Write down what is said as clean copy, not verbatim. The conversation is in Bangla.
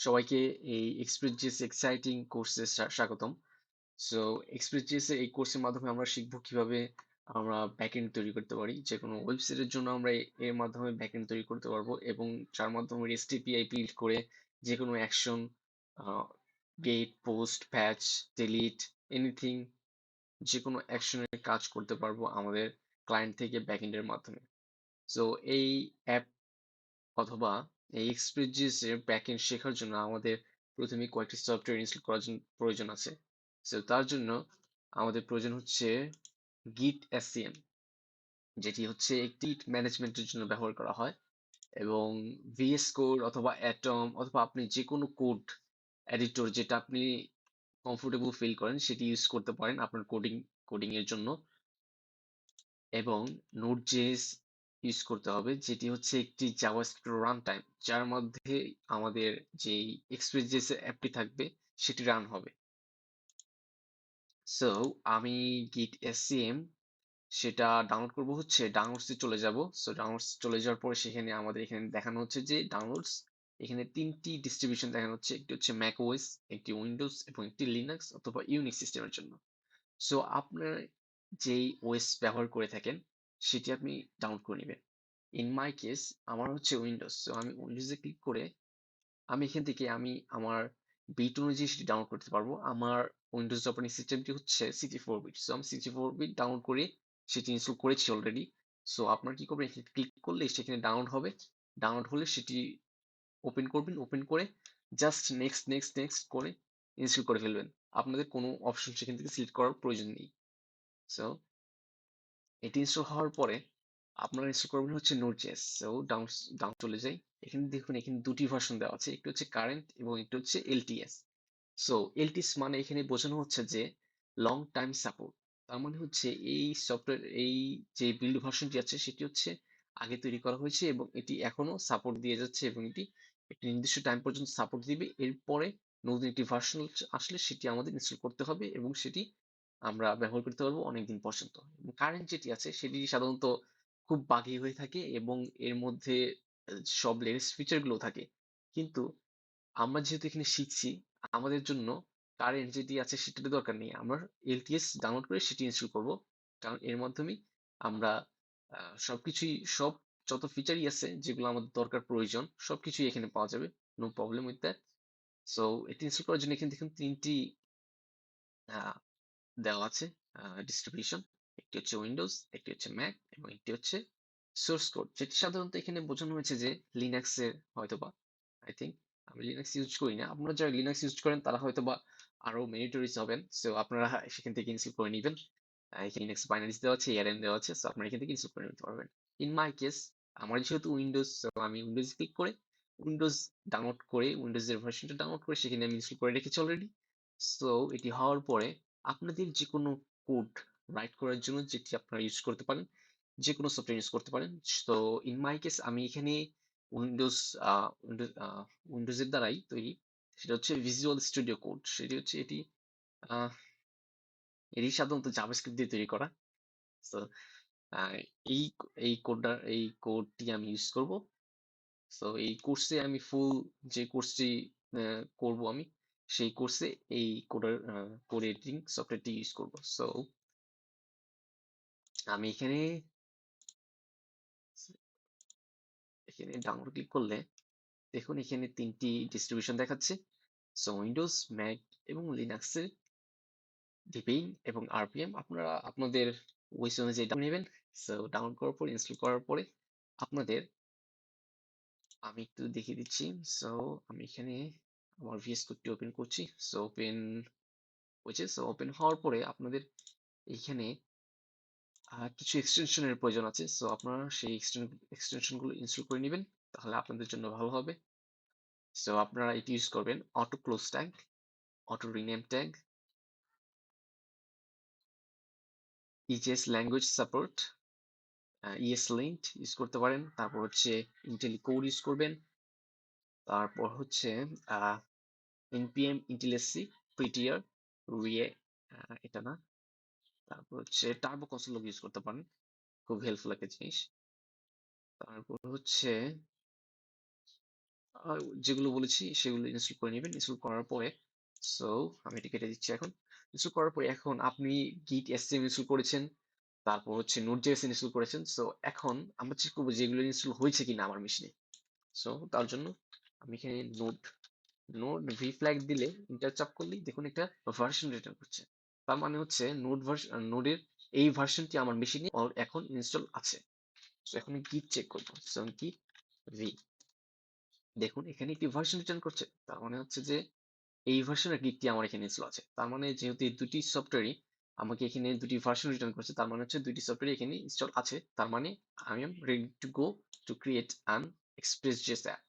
সবাইকে এই এক্সপ্রেস এক্সাইটিং কোর্সে স্বাগতম। সো এক্সপ্রেস এই কোর্সের মাধ্যমে আমরা শিখব কিভাবে আমরা ব্যাকএন্ড তৈরি করতে পারি। যে কোনো ওয়েবসাইটের জন্য আমরা এর মাধ্যমে ব্যাকএন্ড তৈরি করতে পারবো এবং যার মাধ্যমে REST API বিল্ড করে যে কোনো অ্যাকশন, গেট, পোস্ট, প্যাচ, ডিলিট, এনিথিং, যে কোনো অ্যাকশনের কাজ করতে পারবো আমাদের ক্লায়েন্ট থেকে ব্যাকএন্ডের মাধ্যমে। সো এই অ্যাপ অথবা এই এক্সপ্রেস এর ব্যাকএন্ড শেখার জন্য আমাদের প্রথমে কয়েকটি সফটওয়্যার ইনস্টল করার প্রয়োজন আছে। সো তার জন্য আমাদের প্রয়োজন হচ্ছে গিট এসসিএম, যেটি হচ্ছে একটি ম্যানেজমেন্টের জন্য ব্যবহার করা হয়, এবং ভিএস কোড অথবা অ্যাটম অথবা আপনি যে কোনো কোড এডিটর যেটা আপনি কমফোর্টেবল ফিল করেন সেটি ইউজ করতে পারেন আপনার কোডিং এর জন্য। এবং নোড.js ইউজ করতে হবে, যেটি হচ্ছে একটি জাভাস্ক্রিপ্ট রান টাইম, যার মধ্যে আমাদের যেই এক্সপ্রেস.js এর অ্যাপটি থাকবে সেটি রান হবে। সো আমি গিট এসসিএম সেটা ডাউনলোড করব, হচ্ছে ডাউনলোডসে চলে যাব। সো ডাউনলোডস চলে যাওয়ার পরে সেখানে আমাদের এখানে দেখানো হচ্ছে যে ডাউনলোডস, এখানে তিনটি ডিস্ট্রিবিউশন দেখানো হচ্ছে, একটি হচ্ছে ম্যাক ওএস, একটি উইন্ডোজ এবং একটি লিনাক্স অথবা ইউনিক্স সিস্টেমের জন্য। সো আপনার যেই ওএস ব্যবহার করে থাকেন সেটি আপনি ডাউনলোড করে নেবেন। ইন মাই কেস আমার হচ্ছে উইন্ডোজ, সো আমি উইন্ডোজে ক্লিক করে আমি এখান থেকে আমার বিট অনুযায়ী সেটি ডাউনলোড করতে পারবো। আমার উইন্ডোজ অপারেটিং সিস্টেমটি হচ্ছে 64 বিট, সো আমি 64 বিট ডাউনলোড করে সেটি ইনস্টল করেছি অলরেডি। সো আপনার কি করবেন, এখানে ক্লিক করলে সেখানে ডাউনলোড হবে। ডাউনলোড হলে সেটি ওপেন করবেন, ওপেন করে জাস্ট নেক্সট নেক্সট নেক্সট করে ইনস্টল করে ফেলবেন। আপনাদের কোনো অপশন সেখান থেকে সিলেক্ট করার প্রয়োজন নেই। সো এটি ইনস্টল হওয়ার পরে আপনারা ইনস্টল করবেন হচ্ছে নোড.js। সো ডাউন চলে যাই, এখানে দেখুন এখানে দুটি ভার্সন দেওয়া আছে, একটি হচ্ছে কারেন্ট এবং একটি হচ্ছে এলটিএস। সো এলটিএস মানে এখানে বোঝানো হচ্ছে যে লং টাইম সাপোর্ট। তার মানে হচ্ছে এই সফটওয়্যার, এই যে বিল্ড ভার্সনটি আছে সেটি হচ্ছে আগে তৈরি করা হয়েছে এবং এটি এখনো সাপোর্ট দিয়ে যাচ্ছে এবং এটি একটি নির্দিষ্ট টাইম পর্যন্ত সাপোর্ট দিবে। এরপরে নতুন একটি ভার্সন আসলে সেটি আমাদের ইনস্টল করতে হবে এবং সেটি আমরা ব্যবহার করতে পারবো অনেকদিন পর্যন্ত। কারেন্ট যেটি আছে সেটি সাধারণত খুব বাগি হয়ে থাকে এবং এর মধ্যে সব লেটেস্ট ফিচার গুলো থাকে, কিন্তু আমরা যেহেতু এখানে শিখছি আমাদের জন্য কারেন্ট যেটি আছে সেটার দরকার নেই। আমরা এলটিএস ডাউনলোড করে সেটি ইনস্টল করব, কারণ এর মাধ্যমেই আমরা সবকিছুই, সব যত ফিচারই আছে যেগুলো আমাদের দরকার প্রয়োজন সবকিছুই এখানে পাওয়া যাবে। No problem with that. So এটি ইনস্টল করার জন্য এখানে দেখুন তিনটি দেওয়া আছে ডিস্ট্রিবিউশন, একটি হচ্ছে উইন্ডোজ, একটি হচ্ছে ম্যাক এবং একটি হচ্ছে সোর্স কোড, যেটি সাধারণত এখানে বোঝানো হয়েছে যে লিনাক্সের হয়তোবা, আই থিঙ্ক। আমি লিনাক্স ইউজ করি না, আপনারা যারা লিনাক্স ইউজ করেন তারা হয়তোবা আরো মেরিটরিজ হবেন, সো আপনারা সেখান থেকে ইনস্টল করে নেবেন। এখানে লিনাক্স বাইনারিজ দেওয়া আছে, এআরএম দেওয়া আছে, সো আপনারা এখান থেকে ইনস্টল করে নিতে পারবেন। ইন মাই কেস আমার যেহেতু উইন্ডোজ, সো আমি উইন্ডোজ ক্লিক করে উইন্ডোজ ডাউনলোড করে উইন্ডোজের ভার্সনটা ডাউনলোড করে সেখানে আমি ইনস্টল করে রেখেছি অলরেডি। সো এটি হওয়ার পরে আপনাদের যে কোনো কোড রাইট করার জন্য যেটি আপনারা ইউজ করতে পারেন, যে কোনো সফটওয়্যার ইউজ করতে পারেন। তো ইন মাই কেস আমি এখানে উইন্ডোজ উইন্ডোজ উইন্ডোজের দ্বারাই তৈরি, সেটা হচ্ছে ভিজুয়াল স্টুডিও কোড। সেটি হচ্ছে আহ, এটি সাধারণত জাভাস্ক্রিপ্ট দিয়ে তৈরি করা। তো এই এই কোডটি আমি ইউজ করব। সো এই কোর্সে আমি ফুল, যে কোর্সটি করব আমি, সেই কোর্সে এই কোড এডিটিং সফটওয়্যারটি ইউজ করব। সো আমি এখানে এখানে ডাউনলোড ক্লিক করলে দেখুন এখানে তিনটি ডিস্ট্রিবিউশন দেখাচ্ছে। সো উইন্ডোজ, ম্যাক এবং লিনাক্সের ডিপিং এবং আরপিএম আপনারা আপনাদের ওয়েস অনুযায়ী ডাউন নেবেন। সো ডাউন করার পর ইনস্টল করার পরে আপনাদের, আমি একটু দেখিয়ে দিচ্ছি। সো আমি এখানে আমার ভিএস কোডটি ওপেন করছি। সো ওপেন হয়েছে। সো ওপেন হওয়ার পরে আপনাদের এইখানে কিছু এক্সটেনশনের প্রয়োজন আছে। সো আপনারা সেই এক্সটেনশন গুলো ইনস্টল করে নেবেন, তাহলে আপনাদের জন্য ভালো হবে। সো আপনারা এটি ইউজ করবেন auto close tag, auto rename tag, EJS language support, ESLint use করতে পারেন। তারপর হচ্ছে ইন্টেলিকোড ইউজ করবেন। তারপর হচ্ছে npm intellic prettier রিয়ে, এটা না। তারপর হচ্ছে টার্বো কনসোল ইউজ করতে পারেন, খুব হেল্পফুল একটা জিনিস। তারপর হচ্ছে যেগুলো বলেছি সেগুলো ইনস্টল করে নেবেন। ইনস্টল করার পরে সো আমি এটা কেটে দিচ্ছি এখন। ইনস্টল করার পরে এখন আপনি গিট এসসিএম ইনস্টল করেছেন, তারপর হচ্ছে নোড.জেএস ইনস্টল করেছেন। সো এখন আমরা চেক করবো যে এগুলো ইনস্টল হয়েছে কিনা আমার মেশিনে। সো তার জন্য আমি এখানে নোড নোড ভি ফ্ল্যাগ দিলে ইন্টার চাপ করলেই দেখুন একটা ভার্সন রিটার্ন করছে। তার মানে হচ্ছে নোডের এই ভার্সনটি আমার মেশিনে এখন ইনস্টল আছে। সো এখন গিট চেক করবো। সো গিট ভি, দেখুন এখানে একটি ভার্সন রিটার্ন করছে, তার মানে হচ্ছে যে এই ভার্সনের গিকটি আমার এখানে ইনস্টল আছে। তার মানে যেহেতু এই দুটি সফটওয়্যারই আমাকে এখানে দুটি ভার্সন রিটার্ন করছে, তার মানে হচ্ছে দুটি সফটওয়্যার এখানে ইনস্টল আছে। তার মানে I am ready to go to create an Express JS app.